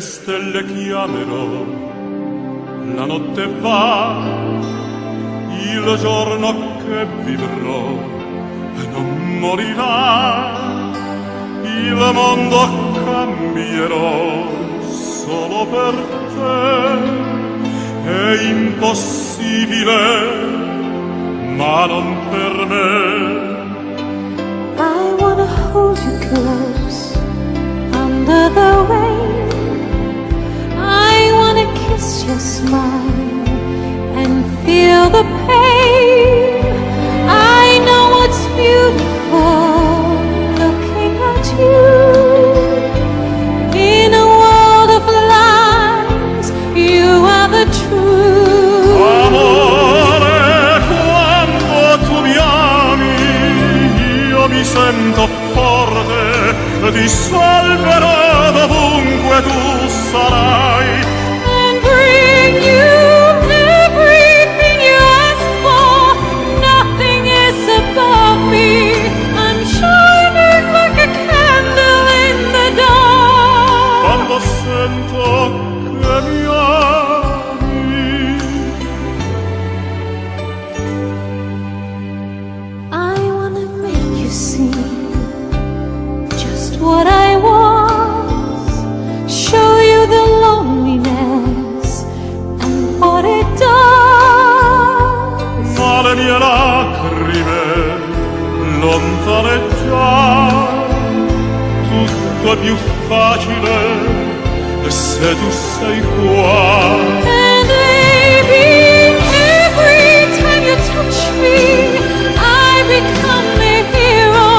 stelle chiamerò, la notte va, il giorno che vivrò non morirà, il mondo cambierò solo per te, è impossibile, ma non per me. I wanna hold you close under the rain. I wanna kiss your smile and feel the pain. I know what's beautiful looking at you. In a world of lies, you are the truth. Amore, quando tu mi ami, io mi sento forte, ti salverò dovunque tu sarai. And bring you everything you ask for. Nothing is above me. I'm shining like a candle in the dark. Quando sento che mi ami, I wanna make you see just what I was, show you the loneliness and what it does. ma le mie lacrime lontaneggiar, tutto è più facile se tu sei qua. And baby, every time you touch me, I become a hero.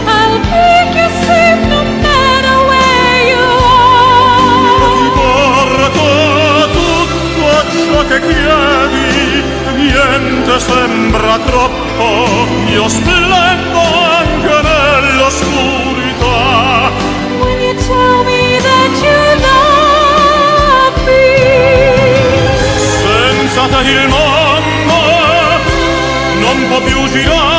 I'll make you safe no matter where you Ti are. porto tutto ciò che chiedi, niente sembra troppo, io splendo anche nell'oscurità. When you tell me that you love me, Senza te il mondo non può più girare.